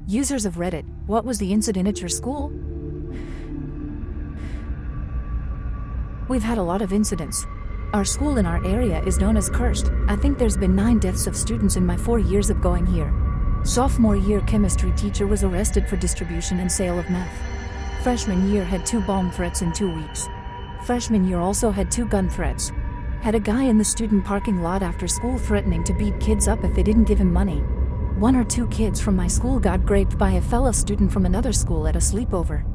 Users of Reddit, what was the incident at your school? We've had a lot of incidents. Our school in our area is known as cursed. I think there's been 9 deaths of students in my 4 years of going here. Sophomore year chemistry teacher was arrested for distribution and sale of meth. Freshman year had 2 bomb threats in 2 weeks. Freshman year also had 2 gun threats. Had a guy in the student parking lot after school threatening to beat kids up if they didn't give him money. 1 or 2 kids from my school got raped by a fellow student from another school at a sleepover.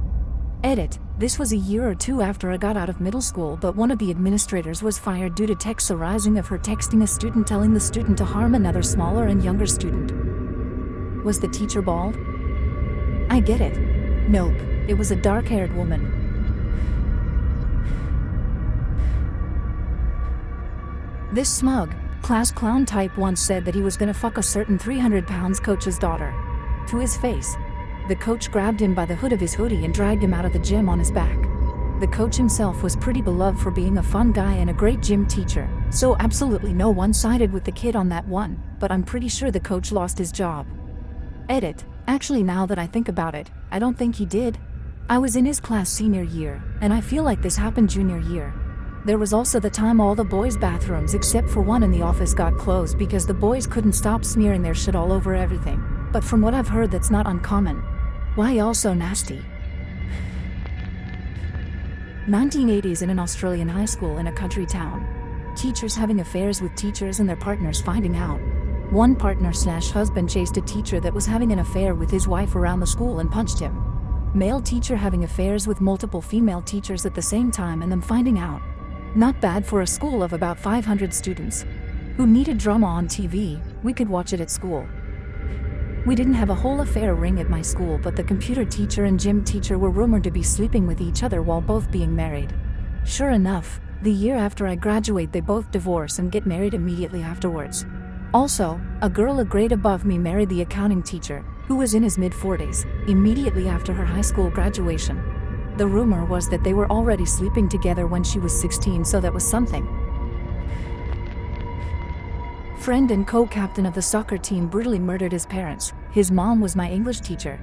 Edit. This was a year or 2 after I got out of middle school, but one of the administrators was fired due to texts arising of her texting a student telling the student to harm another smaller and younger student. Was the teacher bald? I get it. Nope, it was a dark-haired woman. This smug, class clown type once said that he was gonna fuck a certain 300-pound coach's daughter. To his face. The coach grabbed him by the hood of his hoodie and dragged him out of the gym on his back. The coach himself was pretty beloved for being a fun guy and a great gym teacher, so absolutely no one sided with the kid on that one, but I'm pretty sure the coach lost his job. Edit. Actually, now that I think about it, I don't think he did. I was in his class senior year, and I feel like this happened junior year. There was also the time all the boys' bathrooms except for one in the office got closed because the boys couldn't stop smearing their shit all over everything. But from what I've heard, that's not uncommon. Why y'all so nasty? 1980s in an Australian high school in a country town. Teachers having affairs with teachers and their partners finding out. One partner/husband chased a teacher that was having an affair with his wife around the school and punched him. Male teacher having affairs with multiple female teachers at the same time and them finding out. Not bad for a school of about 500 students. Who needed drama on TV, we could watch it at school. We didn't have a whole affair ring at my school, but the computer teacher and gym teacher were rumored to be sleeping with each other while both being married. Sure enough, the year after I graduate they both divorce and get married immediately afterwards. Also, a girl a grade above me married the accounting teacher, who was in his mid-40s, immediately after her high school graduation. The rumor was that they were already sleeping together when she was 16, so that was something. Friend and co-captain of the soccer team brutally murdered his parents. His mom was my English teacher.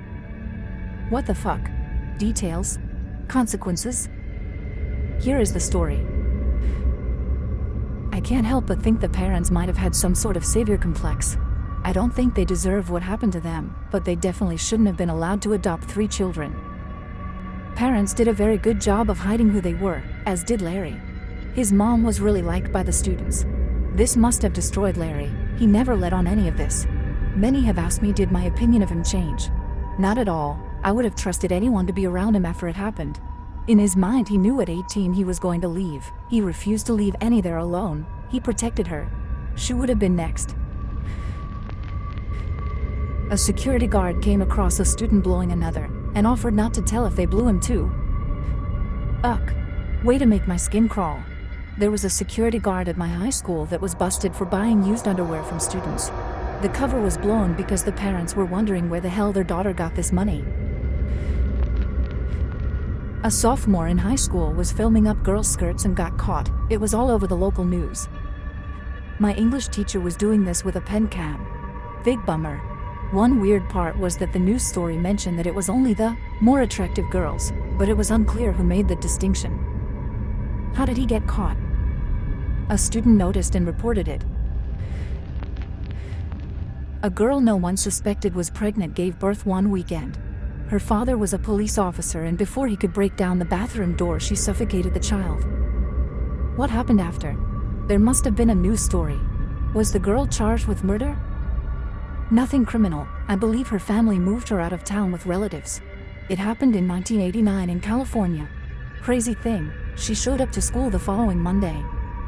What the fuck? Details? Consequences? Here is the story. I can't help but think the parents might have had some sort of savior complex. I don't think they deserve what happened to them, but they definitely shouldn't have been allowed to adopt 3 children. Parents did a very good job of hiding who they were, as did Larry. His mom was really liked by the students. This must have destroyed Larry. He never let on any of this. Many have asked me, did my opinion of him change? Not at all. I would have trusted anyone to be around him after it happened. In his mind, he knew at 18 he was going to leave. He refused to leave any there alone. He protected her. She would have been next. A security guard came across a student blowing another, and offered not to tell if they blew him too. Ugh. Way to make my skin crawl. There was a security guard at my high school that was busted for buying used underwear from students. The cover was blown because the parents were wondering where the hell their daughter got this money. A sophomore in high school was filming up girls' skirts and got caught. It was all over the local news. My English teacher was doing this with a pen cam. Big bummer. One weird part was that the news story mentioned that it was only the more attractive girls, but it was unclear who made the distinction. How did he get caught? A student noticed and reported it. A girl no one suspected was pregnant gave birth one weekend. Her father was a police officer, and before he could break down the bathroom door, she suffocated the child. What happened after? There must have been a news story. Was the girl charged with murder? Nothing criminal. I believe her family moved her out of town with relatives. It happened in 1989 in California. Crazy thing, she showed up to school the following Monday.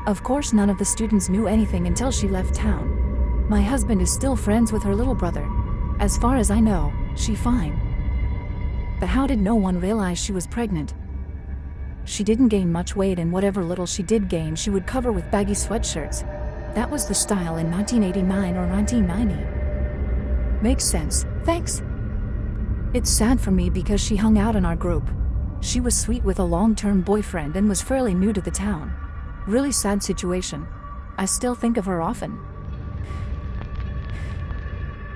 Of course, none of the students knew anything until she left town. My husband is still friends with her little brother. As far as I know, she's fine. But how did no one realize she was pregnant? She didn't gain much weight, and whatever little she did gain she would cover with baggy sweatshirts. That was the style in 1989 or 1990. Makes sense, thanks. It's sad for me because she hung out in our group. She was sweet with a long-term boyfriend and was fairly new to the town. Really sad situation. I still think of her often.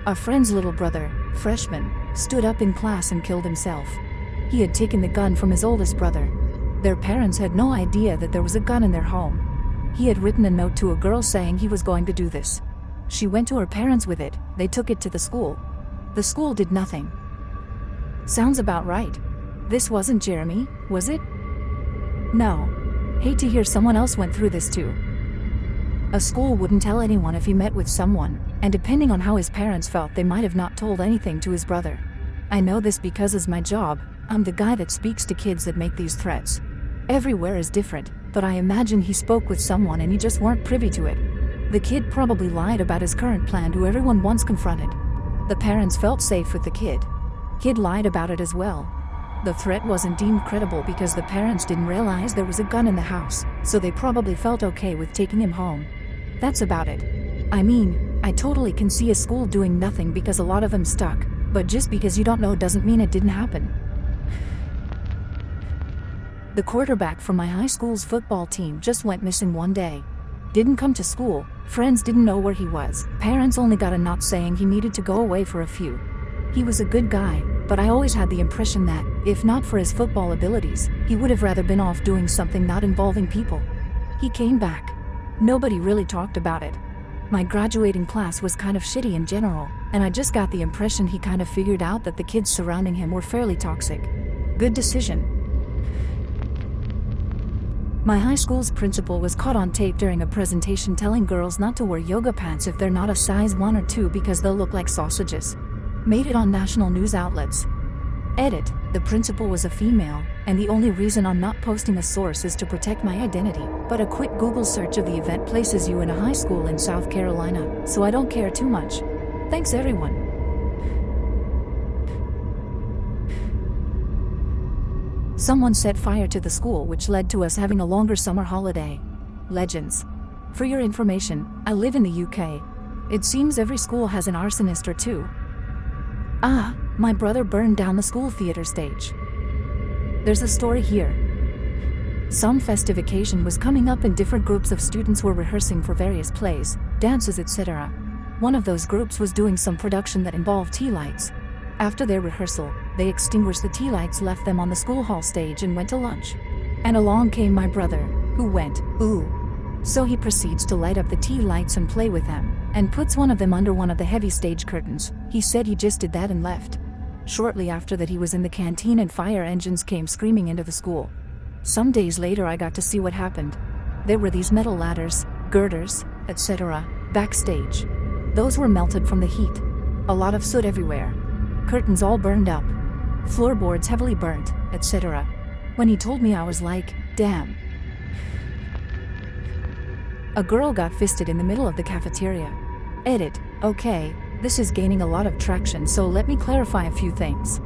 A friend's little brother, freshman, stood up in class and killed himself. He had taken the gun from his oldest brother. Their parents had no idea that there was a gun in their home. He had written a note to a girl saying he was going to do this. She went to her parents with it. They took it to the school. The school did nothing. Sounds about right. This wasn't Jeremy, was it? No. Hate to hear someone else went through this too. A school wouldn't tell anyone if he met with someone, and depending on how his parents felt, they might have not told anything to his brother. I know this because as my job, I'm the guy that speaks to kids that make these threats. Everywhere is different, but I imagine he spoke with someone and he just weren't privy to it. The kid probably lied about his current plan to everyone once confronted. The parents felt safe with the kid. Kid lied about it as well. The threat wasn't deemed credible because the parents didn't realize there was a gun in the house, so they probably felt okay with taking him home. That's about it. I mean, I totally can see a school doing nothing because a lot of them stuck, but just because you don't know doesn't mean it didn't happen. The quarterback from my high school's football team just went missing one day. Didn't come to school, friends didn't know where he was, parents only got a note saying he needed to go away for a few. He was a good guy, but I always had the impression that, if not for his football abilities, he would have rather been off doing something not involving people. He came back. Nobody really talked about it. My graduating class was kind of shitty in general, and I just got the impression he kind of figured out that the kids surrounding him were fairly toxic. Good decision. My high school's principal was caught on tape during a presentation telling girls not to wear yoga pants if they're not a size 1 or 2 because they'll look like sausages. Made it on national news outlets. Edit, the principal was a female, and the only reason I'm not posting a source is to protect my identity, but a quick Google search of the event places you in a high school in South Carolina, so I don't care too much. Thanks everyone. Someone set fire to the school, which led to us having a longer summer holiday. Legends. For your information, I live in the UK. It seems every school has an arsonist or two. Ah, my brother burned down the school theater stage. There's a story here. Some festive occasion was coming up and different groups of students were rehearsing for various plays, dances, etc. One of those groups was doing some production that involved tea lights. After their rehearsal, they extinguished the tea lights, left them on the school hall stage and went to lunch. And along came my brother, who went, ooh. So he proceeds to light up the tea lights and play with them, and puts one of them under one of the heavy stage curtains. He said he just did that and left. Shortly after that he was in the canteen and fire engines came screaming into the school. Some days later I got to see what happened. There were these metal ladders, girders, etc., backstage. Those were melted from the heat. A lot of soot everywhere. Curtains all burned up. Floorboards heavily burnt, etc. When he told me I was like, damn. A girl got fisted in the middle of the cafeteria. Edit, okay, this is gaining a lot of traction, so let me clarify a few things.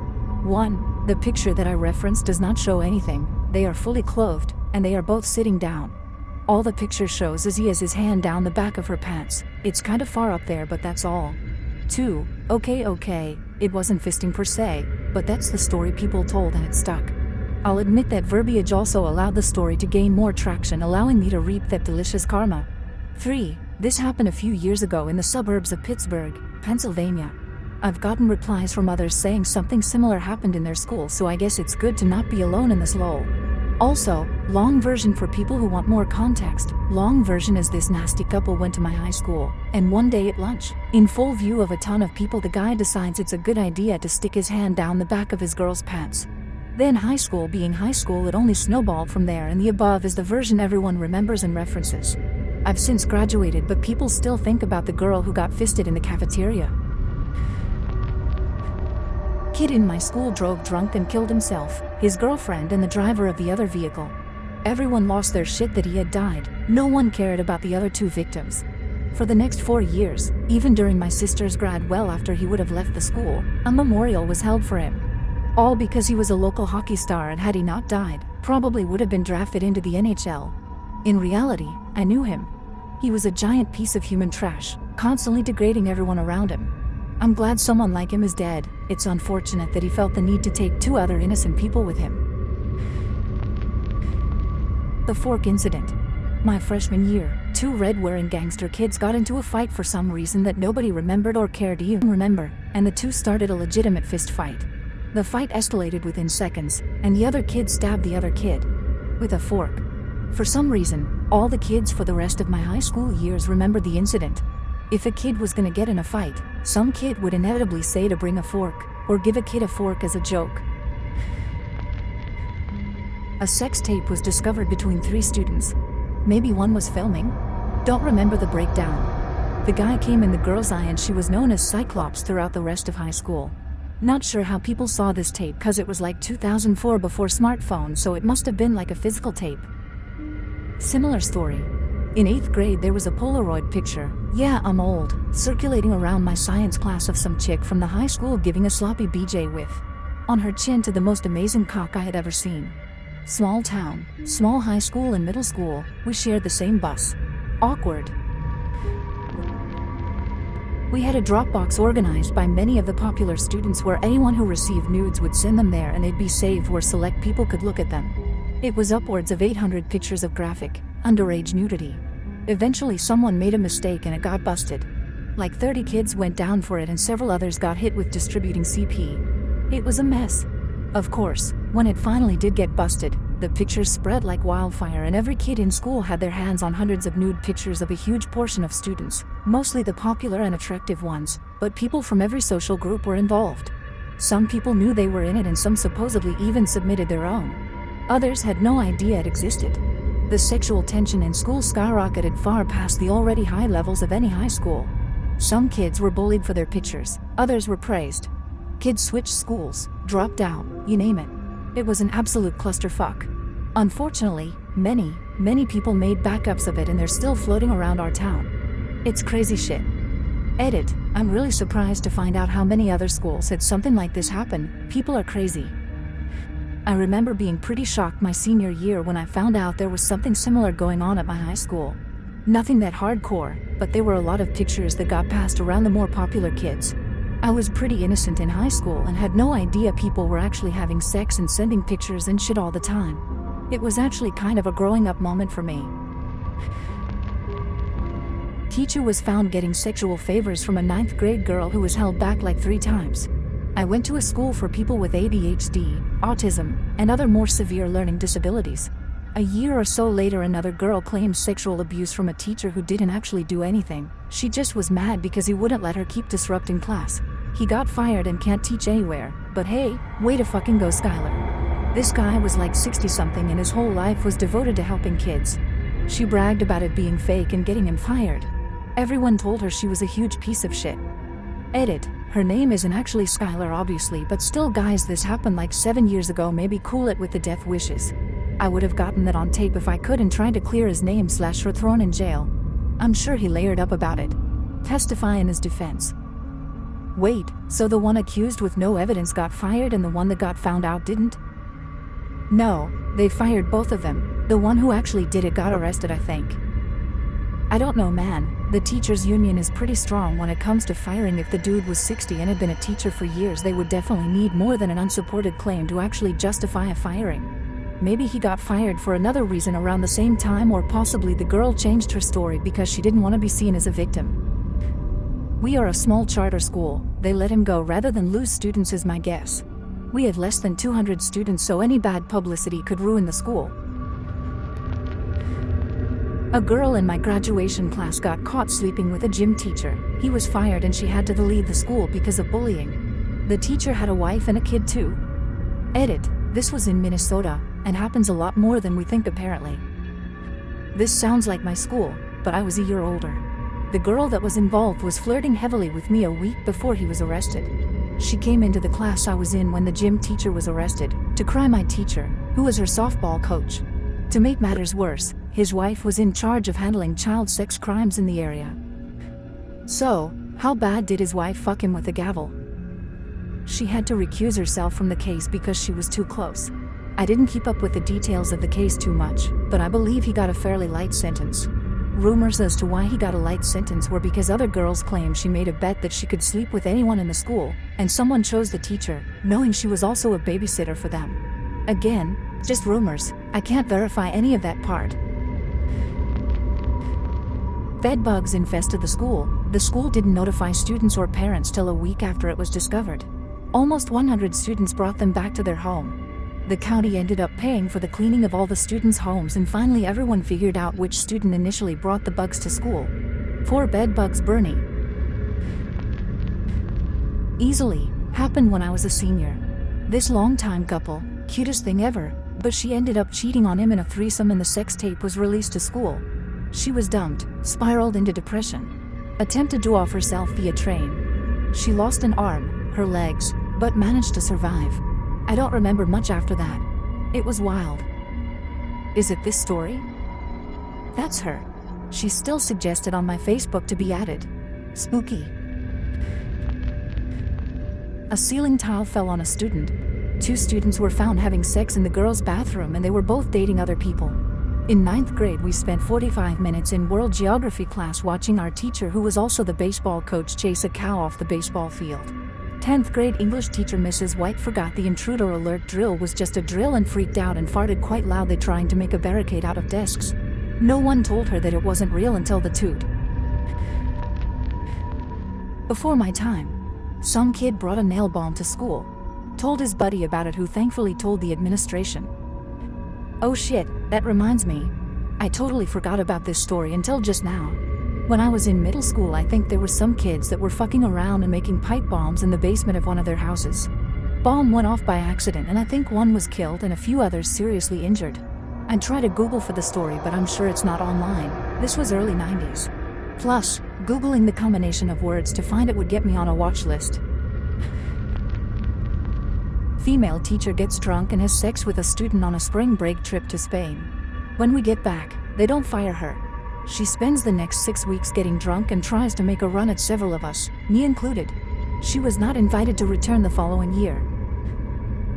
1. The picture that I referenced does not show anything. They are fully clothed, and they are both sitting down. All the picture shows is he has his hand down the back of her pants. It's kind of far up there, but that's all. 2. Okay, it wasn't fisting per se, but that's the story people told and it stuck. I'll admit that verbiage also allowed the story to gain more traction, allowing me to reap that delicious karma. 3. This happened a few years ago in the suburbs of Pittsburgh, Pennsylvania. I've gotten replies from others saying something similar happened in their school, so I guess it's good to not be alone in this lol. Also, long version for people who want more context. Long version is this nasty couple went to my high school, and one day at lunch, in full view of a ton of people, the guy decides it's a good idea to stick his hand down the back of his girl's pants. Then high school being high school, it only snowballed from there, and the above is the version everyone remembers and references. I've since graduated, but people still think about the girl who got fisted in the cafeteria. Kid in my school drove drunk and killed himself, his girlfriend and the driver of the other vehicle. Everyone lost their shit that he had died. No one cared about the other two victims. For the next 4 years, even during my sister's grad, well after he would have left the school, a memorial was held for him. All because he was a local hockey star, and had he not died, probably would have been drafted into the NHL. In reality, I knew him. He was a giant piece of human trash, constantly degrading everyone around him. I'm glad someone like him is dead. It's unfortunate that he felt the need to take 2 other innocent people with him. The Fork Incident. My freshman year, 2 red-wearing gangster kids got into a fight for some reason that nobody remembered or cared to even remember. and the two started a legitimate fist fight. The fight escalated within seconds, and the other kid stabbed the other kid with a fork. For some reason, all the kids for the rest of my high school years remembered the incident. If a kid was gonna get in a fight, some kid would inevitably say to bring a fork, or give a kid a fork as a joke. A sex tape was discovered between 3 students. Maybe one was filming? Don't remember the breakdown. The guy came in the girl's eye and she was known as Cyclops throughout the rest of high school. Not sure how people saw this tape cause it was like 2004 before smartphones, so it must have been like a physical tape. Similar story. In 8th grade there was a Polaroid picture, yeah I'm old, circulating around my science class of some chick from the high school giving a sloppy BJ with on her chin to the most amazing cock I had ever seen. Small town, small high school and middle school, we shared the same bus. Awkward. We had a Dropbox organized by many of the popular students where anyone who received nudes would send them there and they'd be saved where select people could look at them. It was upwards of 800 pictures of graphic, underage nudity. Eventually someone made a mistake and it got busted. Like 30 kids went down for it and several others got hit with distributing CP. It was a mess. Of course, when it finally did get busted, the pictures spread like wildfire and every kid in school had their hands on hundreds of nude pictures of a huge portion of students, mostly the popular and attractive ones, but people from every social group were involved. Some people knew they were in it and some supposedly even submitted their own. Others had no idea it existed. The sexual tension in school skyrocketed far past the already high levels of any high school. Some kids were bullied for their pictures, others were praised. Kids switched schools, dropped out, you name it. It was an absolute clusterfuck. Unfortunately, many people made backups of it and they're still floating around our town. It's crazy shit. Edit, I'm really surprised to find out how many other schools had something like this happen. People are crazy. I remember being pretty shocked my senior year when I found out there was something similar going on at my high school. Nothing that hardcore, but there were a lot of pictures that got passed around the more popular kids. I was pretty innocent in high school and had no idea people were actually having sex and sending pictures and shit all the time. It was actually kind of a growing up moment for me. Teacher was found getting sexual favors from a 9th grade girl who was held back like 3 times. I went to a school for people with ADHD, autism, and other more severe learning disabilities. A year or so later another girl claimed sexual abuse from a teacher who didn't actually do anything. She just was mad because he wouldn't let her keep disrupting class. He got fired and can't teach anywhere, but hey, way to fucking go Skylar. This guy was like 60-something and his whole life was devoted to helping kids. She bragged about it being fake and getting him fired. Everyone told her she was a huge piece of shit. Edit, her name isn't actually Skylar obviously, but still guys, this happened like 7 years ago, maybe cool it with the death wishes. I would have gotten that on tape if I could and tried to clear his name / her thrown in jail. I'm sure he layered up about it. Testify in his defense. Wait, so the one accused with no evidence got fired and the one that got found out didn't? No, they fired both of them. The one who actually did it got arrested, I think. I don't know man, the teachers union is pretty strong when it comes to firing. If the dude was 60 and had been a teacher for years, they would definitely need more than an unsupported claim to actually justify a firing. Maybe he got fired for another reason around the same time, or possibly the girl changed her story because she didn't want to be seen as a victim. We are a small charter school, they let him go rather than lose students is my guess. We had less than 200 students, so any bad publicity could ruin the school. A girl in my graduation class got caught sleeping with a gym teacher. He was fired and she had to leave the school because of bullying. The teacher had a wife and a kid too. Edit, this was in Minnesota, and happens a lot more than we think apparently. This sounds like my school, but I was a year older. The girl that was involved was flirting heavily with me a week before he was arrested. She came into the class I was in when the gym teacher was arrested, to cry my teacher, who was her softball coach. To make matters worse, his wife was in charge of handling child sex crimes in the area. So, how bad did his wife fuck him with a gavel? She had to recuse herself from the case because she was too close. I didn't keep up with the details of the case too much, but I believe he got a fairly light sentence. Rumors as to why he got a light sentence were because other girls claimed she made a bet that she could sleep with anyone in the school, and someone chose the teacher, knowing she was also a babysitter for them. Again, just rumors, I can't verify any of that part. Bed bugs infested the school. The school didn't notify students or parents till a week after it was discovered. Almost 100 students brought them back to their home. The county ended up paying for the cleaning of all the students' homes, and finally everyone figured out which student initially brought the bugs to school. 4 bed bugs Bernie. Easily happened when I was a senior. This long-time couple, cutest thing ever, but she ended up cheating on him in a threesome and the sex tape was released to school. She was dumped, spiraled into depression, attempted to off herself via train. She lost an arm, her legs, but managed to survive. I don't remember much after that. It was wild. Is it this story? That's her. She's still suggested on my Facebook to be added. Spooky. A ceiling tile fell on a student. 2 students were found having sex in the girls' bathroom and they were both dating other people. In 9th grade we spent 45 minutes in world geography class watching our teacher, who was also the baseball coach, chase a cow off the baseball field. 10th grade English teacher Mrs. White forgot the intruder alert drill was just a drill and freaked out and farted quite loudly trying to make a barricade out of desks. No one told her that it wasn't real until the toot. Before my time, some kid brought a nail bomb to school. Told his buddy about it, who thankfully told the administration. Oh shit, that reminds me. I totally forgot about this story until just now. When I was in middle school, I think there were some kids that were fucking around and making pipe bombs in the basement of one of their houses. Bomb went off by accident and I think one was killed and a few others seriously injured. I tried to Google for the story, but I'm sure it's not online. This was early 90s. Plus, Googling the combination of words to find it would get me on a watch list. Female teacher gets drunk and has sex with a student on a spring break trip to Spain. When we get back, they don't fire her. She spends the next 6 weeks getting drunk and tries to make a run at several of us, me included. She was not invited to return the following year.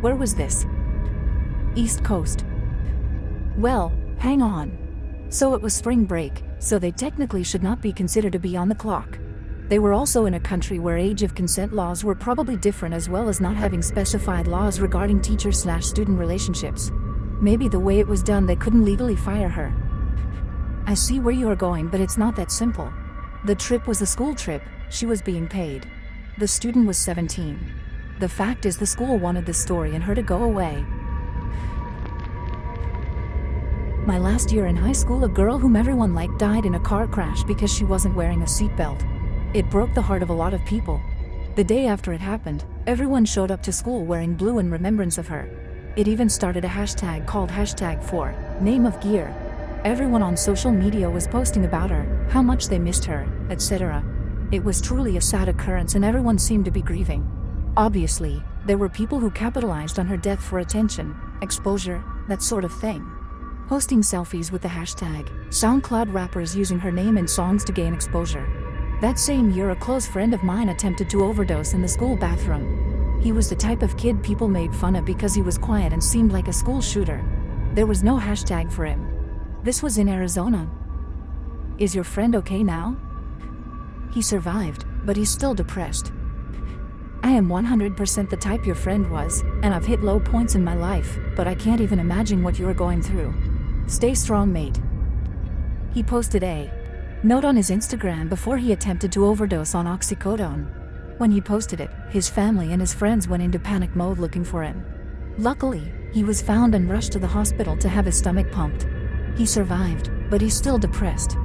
Where was this? East Coast. Well, hang on. So it was spring break, so they technically should not be considered to be on the clock. They were also in a country where age of consent laws were probably different, as well as not having specified laws regarding teacher/student relationships. Maybe the way it was done, they couldn't legally fire her. I see where you are going, but it's not that simple. The trip was a school trip, she was being paid. The student was 17. The fact is, the school wanted this story and her to go away. My last year in high school, a girl whom everyone liked died in a car crash because she wasn't wearing a seatbelt. It broke the heart of a lot of people. The day after it happened, everyone showed up to school wearing blue in remembrance of her. It even started a hashtag called #4name-of-gear. Everyone on social media was posting about her, how much they missed her, etc. It was truly a sad occurrence and everyone seemed to be grieving. Obviously, there were people who capitalized on her death for attention, exposure, that sort of thing. Posting selfies with the hashtag, SoundCloud rappers using her name in songs to gain exposure. That same year, a close friend of mine attempted to overdose in the school bathroom. He was the type of kid people made fun of because he was quiet and seemed like a school shooter. There was no hashtag for him. This was in Arizona. Is your friend okay now? He survived, but he's still depressed. I am 100% the type your friend was, and I've hit low points in my life, but I can't even imagine what you're going through. Stay strong, mate. He posted a note on his Instagram before he attempted to overdose on oxycodone. When he posted it, his family and his friends went into panic mode looking for him. Luckily, he was found and rushed to the hospital to have his stomach pumped. He survived, but he's still depressed.